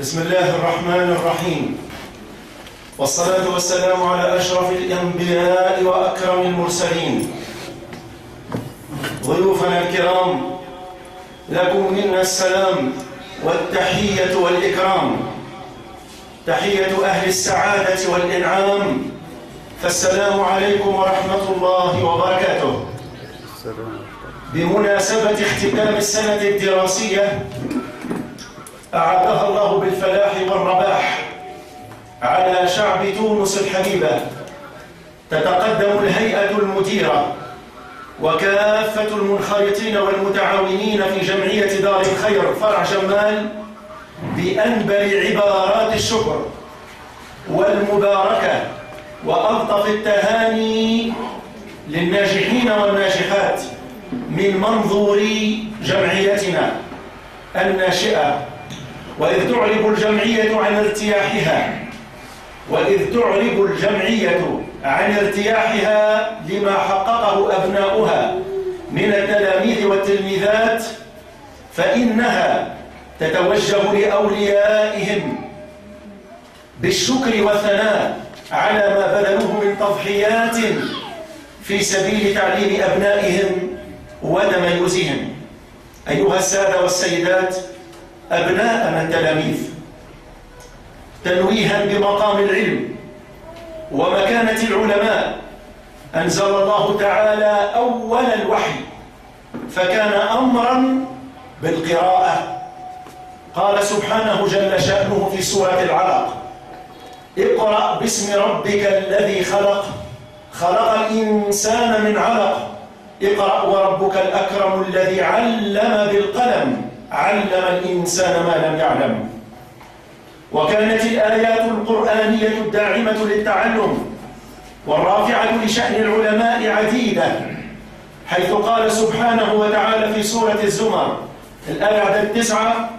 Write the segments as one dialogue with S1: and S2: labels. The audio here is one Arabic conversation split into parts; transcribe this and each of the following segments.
S1: بسم الله الرحمن الرحيم، والصلاة والسلام على أشرف الأنبياء وأكرم المرسلين. ضيوفنا الكرام، لكم منا السلام والتحية والإكرام، تحية أهل السعادة والإنعام، فالسلام عليكم ورحمة الله وبركاته. بمناسبة اختتام السنة الدراسية أعادها الله بالفلاح والرباح على شعب تونس الحبيبة، تتقدم الهيئة المديرة وكافة المنخرطين والمتعاونين في جمعية دار الخير فرع جمال بأنبل عبارات الشكر والمباركة وألطف التهاني للناجحين والناجحات من منظور جمعيتنا الناشئة. وإذ تعرب الجمعية عن ارتياحها لما حققه أبناؤها من التلاميذ والتلميذات، فإنها تتوجه لأوليائهم بالشكر والثناء على ما بذلوه من تضحيات في سبيل تعليم أبنائهم وتميزهم. أيها السادة والسيدات، أبناءنا التلاميذ، تنويها بمقام العلم ومكانة العلماء، أنزل الله تعالى أول الوحي فكان أمرا بالقراءة. قال سبحانه جل شأنه في سورة العلق: اقرأ باسم ربك الذي خلق، خلق الإنسان من علق، اقرأ وربك الأكرم الذي علم بالقلم، علم الإنسان ما لم يعلم. وكانت الآيات القرآنية الداعمة للتعلم والرافعة لشأن العلماء عديدة، حيث قال سبحانه وتعالى في سورة الزمر الآية 9: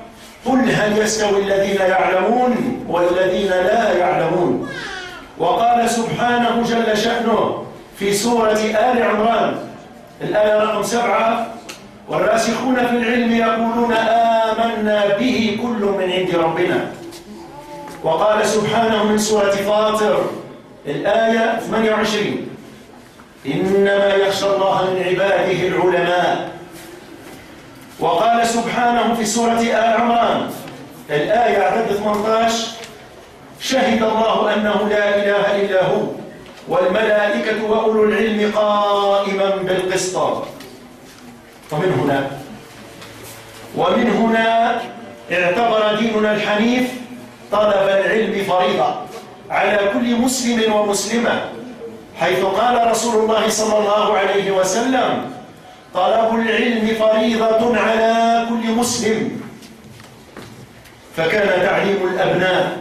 S1: قل هل يستوي الذين يعلمون والذين لا يعلمون. وقال سبحانه جل شأنه في سورة آل عمران الآية رقم 7: والراسخون في العلم يقولون آمنا به كل من عند ربنا. وقال سبحانه من سورة فاطر الآية 28: إنما يخشى الله من عباده العلماء. وقال سبحانه في سورة آل عمران الآية 18: شهد الله أنه لا إله إلا هو والملائكة وأولو العلم قائما بالقسط. ومن هنا اعتبر ديننا الحنيف طلب العلم فريضة على كل مسلم ومسلمة، حيث قال رسول الله صلى الله عليه وسلم: طلب العلم فريضة على كل مسلم. فكان تعليم الأبناء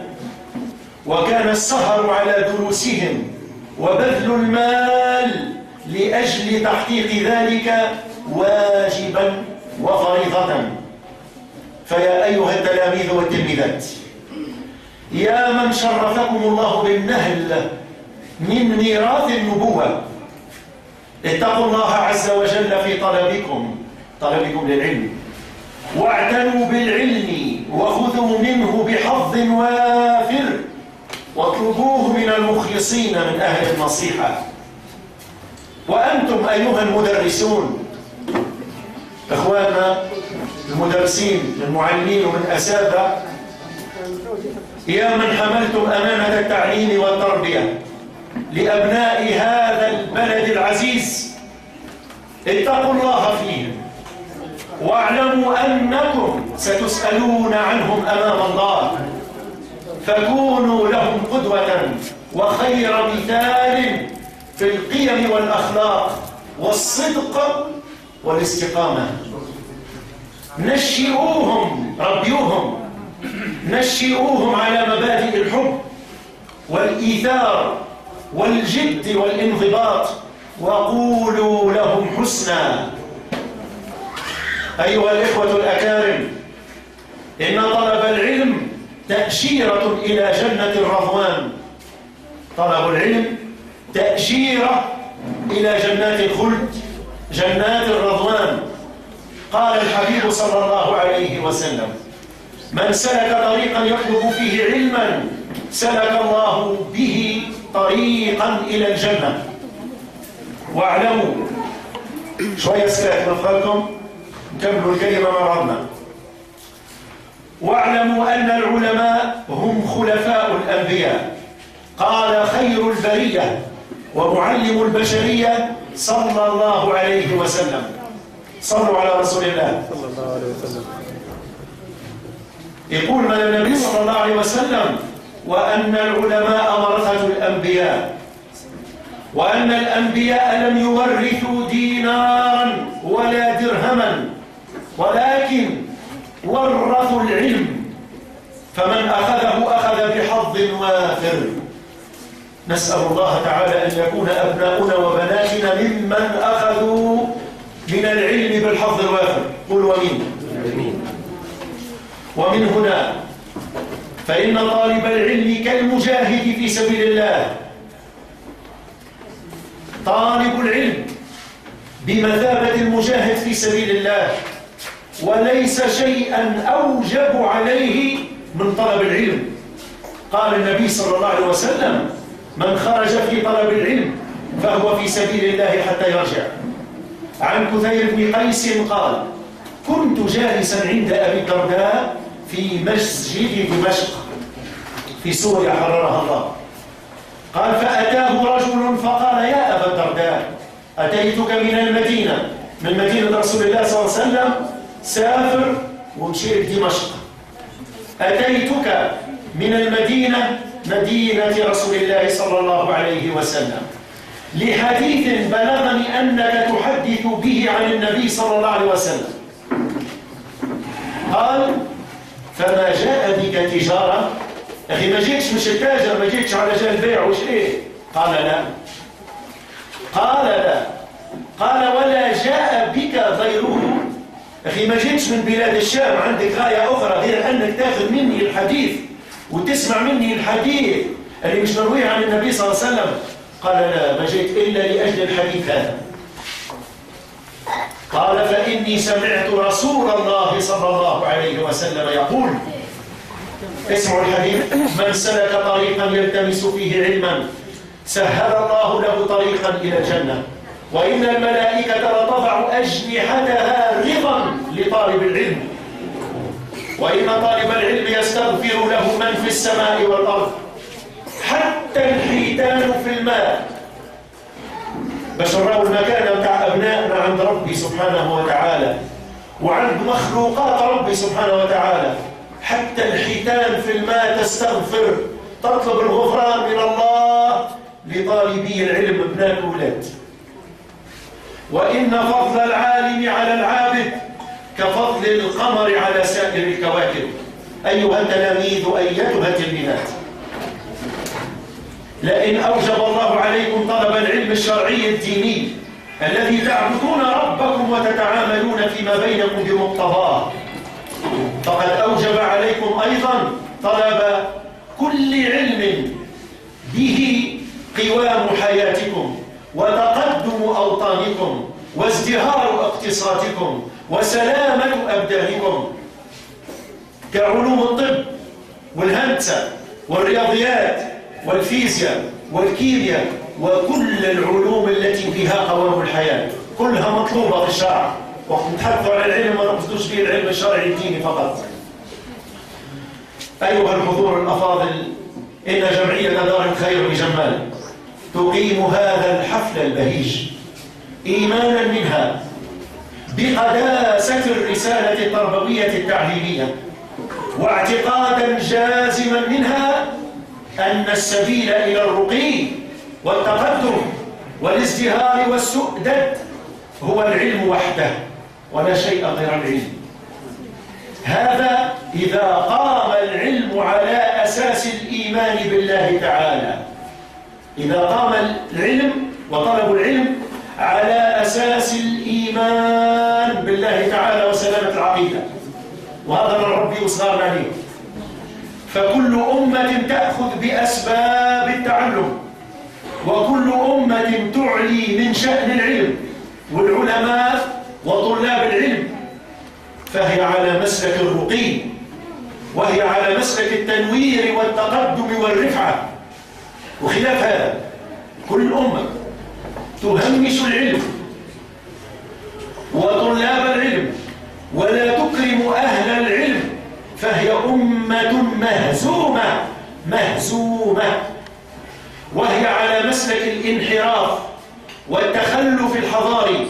S1: وكان السهر على دروسهم وبذل المال لأجل تحقيق ذلك واجبا وفريضة. فيا أيها التلاميذ والتلميذات، يا من شرفكم الله بالنهل من ميراث النبوة، اتقوا الله عز وجل في طلبكم للعلم، واعتنوا بالعلم وخذوا منه بحظ وافر، واطلبوه من المخلصين من أهل النصيحة. وأنتم أيها المدرسون، إخواننا المدرسين المعلمين ومن أساتذة، يا من حملتم أمانة التعليم والتربية لأبناء هذا البلد العزيز، اتقوا الله فيهم واعلموا أنكم ستسألون عنهم أمام الله، فكونوا لهم قدوة وخير مثال في القيم والأخلاق والصدق والاستقامة. نشئوهم على مبادئ الحب والإيثار والجد والانضباط، وقولوا لهم حسنا. أيها الإخوة الأكارم، إن طلب العلم تأشيرة إلى جنة الرضوان. طلب العلم تأشيرة إلى جنات الخلد، جنات الرضوان. قال الحبيب صلى الله عليه وسلم: من سلك طريقا يطلب فيه علما سلك الله به طريقا إلى الجنة. واعلموا شوية سلاك نفقلكم نكملوا الكلمة مع بعضنا. واعلموا أن العلماء هم خلفاء الأنبياء. قال خير البرية ومعلم البشرية صلى الله عليه وسلم. صلوا على رسول الله صلى الله عليه وسلم. يقول من النبي صلى الله عليه وسلم: وأن العلماء ورثة الأنبياء، وأن الأنبياء لم يورثوا دينارا ولا درهما ولكن ورثوا العلم، فمن أخذه أخذ بحظ وافر. نسأل الله تعالى أن يكون أبناؤنا وبناتنا ممن أخذوا من العلم بالحظ الوافر. قل ومن. ومن هنا فإن طالب العلم كالمجاهد في سبيل الله. طالب العلم بمثابة المجاهد في سبيل الله، وليس شيئا أوجب عليه من طلب العلم. قال النبي صلى الله عليه وسلم: من خرج في طلب العلم فهو في سبيل الله حتى يرجع. عن كثير بن قيس قال: كنت جالسا عند أبي الدرداء في مسجد دمشق في سوريا حررها الله. قال: فأتاه رجل فقال: يا أبا الدرداء، أتيتك من المدينة، من مدينة رسول الله صلى الله عليه وسلم، سافر ومشيت دمشق. أتيتك من المدينة، مدينة رسول الله صلى الله عليه وسلم، لحديث بلغني أنك تحدث به عن النبي صلى الله عليه وسلم. قال: فما جاء بك تجارة؟ أخي ما جيتش مش التاجر، ما جيتش على جال بيع وشيء. قال: لا. قال: لا. قال: ولا جاء بك غيره؟ أخي ما جيتش من بلاد الشام، عندك غاية أخرى غير أنك تأخذ مني الحديث وتسمع مني الحديث اللي مش مروي عن النبي صلى الله عليه وسلم. قال: لا، ما جيت إلا لأجل الحديث هذا. قال: فإني سمعت رسول الله صلى الله عليه وسلم يقول، اسمعوا الحديث: من سلك طريقا يلتمس فيه علما سهل الله له طريقا إلى الجنة، وإن الملائكة لتضع أجنحتها رضا لطالب العلم، وإن طالب العلم يستغفر له من في السماء والأرض، حتى الحيتان في الماء. بشروا المكان بتاع أبنائنا عند ربي سبحانه وتعالى وعند مخلوقات ربي سبحانه وتعالى. حتى الحيتان في الماء تستغفر، تطلب الغفران من الله لطالبي العلم ابناء الأولاد. وإن فضل العالم على العابد كفضل القمر على سائر الكواكب. أيها التلاميذ، أيتها التلميذات، لئن أوجب الله عليكم طلب العلم الشرعي الديني الذي تعبدون ربكم وتتعاملون فيما بينكم بمقتضاه، فقد أوجب عليكم أيضا طلب كل علم به قوام حياتكم وتقدم أوطانكم وازدهار اقتصادكم وسلامة أبدانكم، كعلوم الطب والهندسة والرياضيات والفيزياء والكيمياء وكل العلوم التي فيها قوام الحياة، كلها مطلوبة في الشرع. ونتحدث عن العلم ما نقصدوش به العلم الشرعي الديني فقط. أيها الحضور الأفاضل، إن جمعية دار الخير بجمال تقيم هذا الحفل البهيج إيمانا منها بقداسة الرسالة التربوية التعليمية، واعتقادا جازما منها أن السبيل إلى الرقي والتقدم والازدهار والسؤدد هو العلم وحده ولا شيء غير العلم. هذا إذا قام العلم على أساس الإيمان بالله تعالى، إذا قام العلم وطلب العلم على أساس الإيمان بالله تعالى وسلامة العقيدة، وهذا من ربي وصغارنا عليه. فكل أمة تأخذ بأسباب التعلم، وكل أمة تعلي من شأن العلم والعلماء وطلاب العلم، فهي على مسلك الرقي وهي على مسلك التنوير والتقدم والرفعة. وخلاف هذا كل أمة تهمش العلم وطلاب العلم ولا تكرم أهل العلم، فهي أمة مهزومة، وهي على مسلك الانحراف والتخلف الحضاري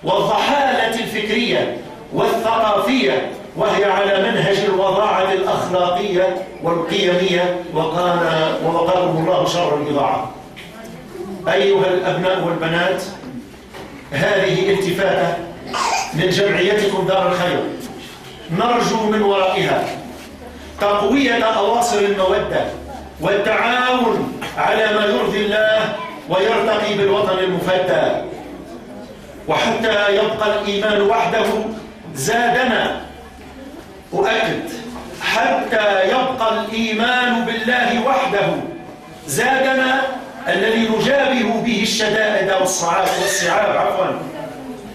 S1: والضحالة الفكرية والثقافية، وهي على منهج الوضاعة الأخلاقية والقيمية، ووقاهم الله شر الإضاعة. أيها الأبناء والبنات، هذه التفاتة من جمعيتكم دار الخير، نرجو من ورائها تقوية أواصر المودة والتعاون على ما يرضي الله ويرتقي بالوطن المفدى. وحتى يبقى الإيمان وحده زادنا، أؤكد، حتى يبقى الإيمان بالله وحده زادنا الذي نجابه به الشدائد والصعاب.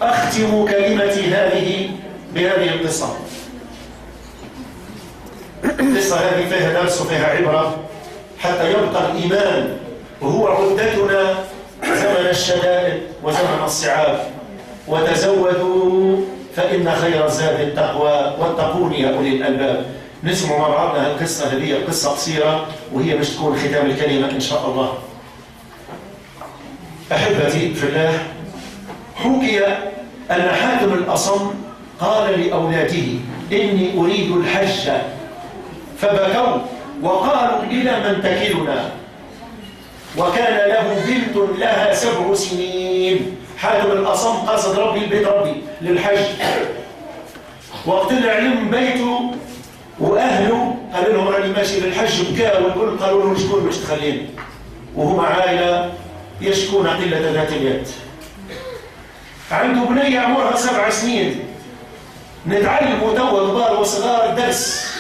S1: أختم كلمتي هذه بهذه القصة. القصة هذه فيها درس وفيها عبرة حتى يبقى الإيمان وهو عدتنا زمن الشدائد وزمن الصعاب. وتزودوا فإن خير الزاد التقوى واتقون يا أولي الألباب. نسمع مع بعضنا القصة هذه، قصة قصيرة وهي مش تكون ختام الكلمة إن شاء الله. أحبتي في الله، حكي أن حاتم الأصم قال لأولاده: إني أريد الحج، فبكوا وقالوا: إلى من تكلنا؟ وكان له بنت لها 7 سنين. حاتم الأصم قصد ربي البيت ربي للحج، وطلع من بيته وأهله قال لهم راني ماشي للحج، بكاء والكل قالوا له شكون باش تخلينا، وهم عائلة يشكون قلة ذات اليد. عنده بنية عمرها 7 سنين. نتعلم توا كبار وصغار درس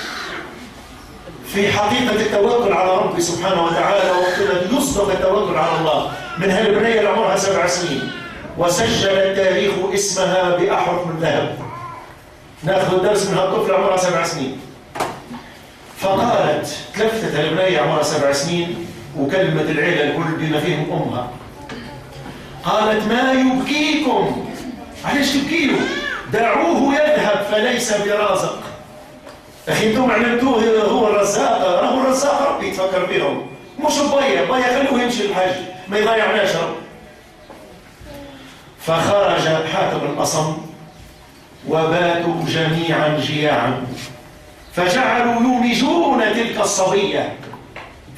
S1: في حقيقة التوكل على ربي سبحانه وتعالى، وقت يصدق التوكل على الله من هالبنية اللي عمرها 7 سنين. وسجل التاريخ اسمها بأحرف من ذهب. ناخذ الدرس من هالطفلة عمرها 7 سنين. فقالت، تلفتت البنية عمرها 7 سنين وكلمة العيلة الكل بما فيهم أمها، قالت: ما يبكيكم؟ علاش تبكيوا؟ دعوه يذهب فليس برازق. أخي انتم علمتوه هو الرزاق، راهو الرزاق ربي يتفكر بهم، مش بيا خلوه يمشي الحج ما يضيعناش رب. فخرج حاتم الأصم وباتوا جميعا جياعا، فجعلوا يومجون تلك الصبية.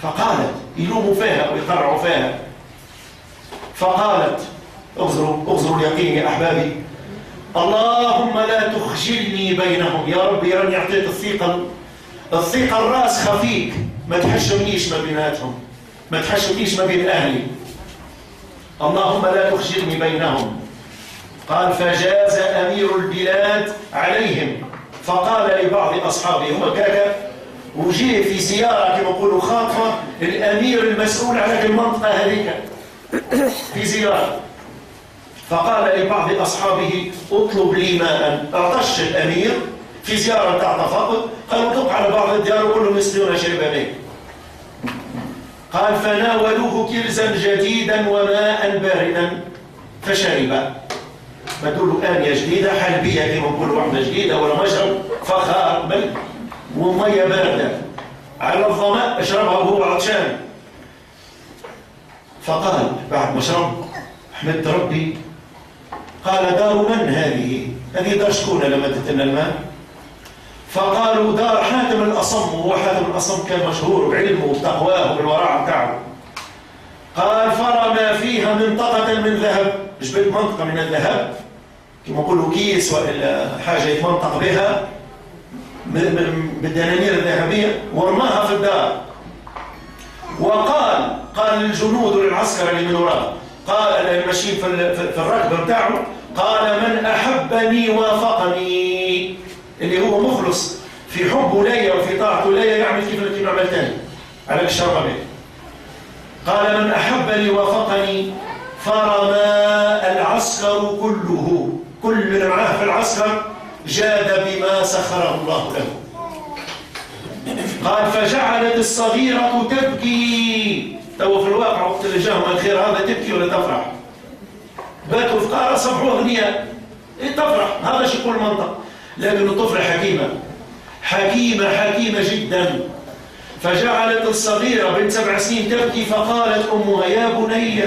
S1: فقالت، يلوموا فيها ويقرعوا فيها، فقالت: اغزروا اليقين يا أحبابي، اللهم لا تخجلني بينهم، يا ربي راني أعطيت الثقة الراسخة فيك، ما تحشمنيش ما بيناتهم، ما تحشمنيش ما بين أهلي، اللهم لا تخجلني بينهم. قال: فجاز أمير البلاد عليهم فقال لبعض أصحابه، هو كذا وجيه في زيارة كما يقولوا خاطفة الأمير المسؤول عن المنطقة هذيك في زيارة، فقال لبعض أصحابه: اطلب لي ماء. اعطش الأمير في زيارة تاع تفاقد، قالوا: دق على بعض الديار وكلهم يسقون شربانين. قال: فناولوه كرزا جديدا وماء باردا فشرب. بدوا له آنية جديدة حلبية كما نقولوا واحدة جديدة ولا مشرب فخار ملك ومية باردة على الظمأ اشربها وهو عطشان. فقال بعد ما شرب: حمدت ربي. قال: دار من هذه؟ هذه دار شكون لما تتنا الماء؟ فقالوا: دار حاتم الأصم. وهو حاتم الأصم كان مشهور بعلمه وبتقواه وبالورع بتاعه. قال: فرمى فيها منطقة من ذهب، جبت منطقة من الذهب كما نقولوا كيس ولا حاجة يتمنطق بها بالدنانير الذهبية، ورماها في الدار. وقال للجنود وللعسكر اللي من وراه، قال الماشيين في الركبة بتاعه، قال: من أحبني وافقني، اللي هو مخلص في حبه ليا وفي طاعته ليا يعمل كيف عمل تاني على الشرب به. قال: من أحبني وافقني. فرمى العسكر كله، كل من معاه في العسكر جاد بما سخره الله له. قال فجعلت الصغيرة تبكي. تو في الواقع وقت اللي جاهم الخير هذا تبكي ولا تفرح؟ باتوا فقراء صبحوا أغنياء، تفرح، هذا شيء يقول المنطق. لكن الطفلة حكيمة حكيمة جدا. فجعلت الصغيرة بنت 7 سنين تبكي، فقالت أمها يا بني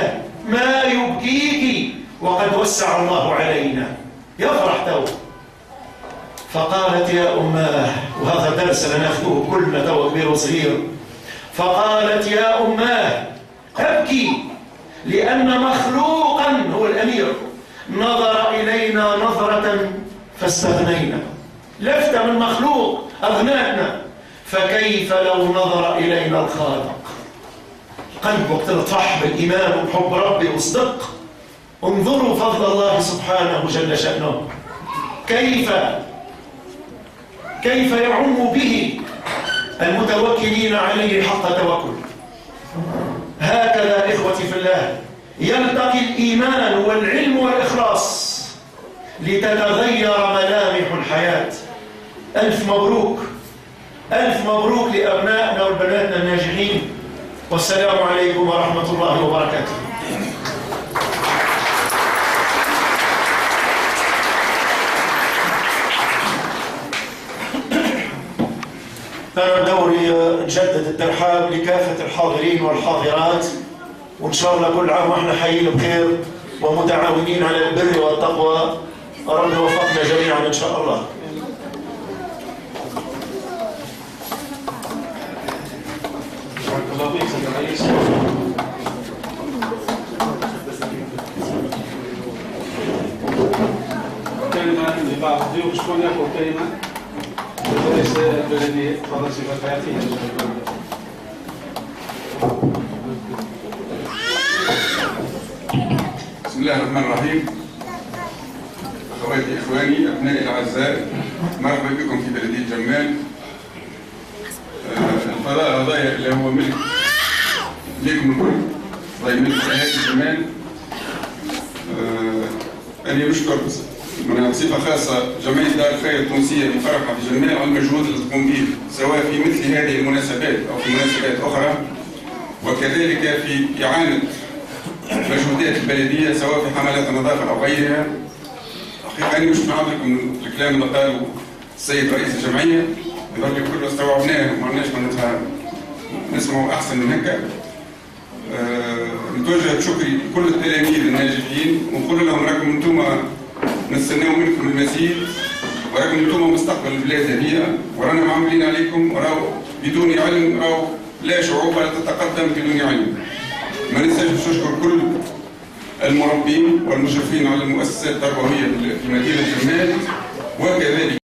S1: ما يبكيك وقد وسع الله علينا. يفرح تو. فقالت يا أماه، وهذا درس ناخذه كلنا تو كبير وصغير. فقالت يا أماه أبكي لأن مخلوقا هو الأمير نظر إلينا نظرة فاستغنينا. لفتة من مخلوق أغنانا، فكيف لو نظر إلينا الخالق؟ قلبك تلطح بالإيمان وحب ربي وصدق. انظروا فضل الله سبحانه جل شأنه كيف يعم به المتوكلين عليه حق توكل. هكذا إخوتي في الله يلتقي الإيمان والعلم والإخلاص لتتغير ملامح الحياة. ألف مبروك لأبنائنا وبناتنا الناجحين، والسلام عليكم ورحمة الله وبركاته. أنا دوري نجدد الترحاب لكافة الحاضرين والحاضرات، وإن شاء الله كل عام وإحنا حيين بخير ومتعاونين على البر والتقوى. رب يوفقنا جميعا إن شاء الله.
S2: الله فيك سيد الرئيس. كلمة لبعض الضيوف. شكون ياخذ كلمة؟ الرئيس البلدية. تفضل سيدي الحياتي.
S3: بسم الله الرحمن الرحيم. أخواتي إخواني أبنائي الأعزاء، مرحبا بكم في بلدية جمال. الفضاء هذا اللي هو ملك ليكم الكل، طيب ملك أهالي جمال. أنا نشكر بصفة خاصة جمعية دار الخير التونسية بفرحها في جمال على المجهود اللي تقوم به، سواء في مثل هذه المناسبات أو في مناسبات أخرى، وكذلك في إعانة مجهودات البلدية سواء في حملات النظافة أو غيرها. حقيقة أنا مش نعطيكم الكلام اللي قاله السيد رئيس الجمعية، يظل كله استوعبناه وما عندناش معناتها نسمعوا أحسن من هكا. نتوجه بشكري لكل التلاميذ الناجحين ونقول لهم راكم انتم نستناو منكم المزيد، وراكم انتم مستقبل البلاد هذه، ورانا معاملين عليكم، وراو بدون علم أو لا شعوب ولا تتقدم بدون علم. ما ننساش نشكر كل المربين والمشرفين على المؤسسات التربوية في مدينة جمال، وكذلك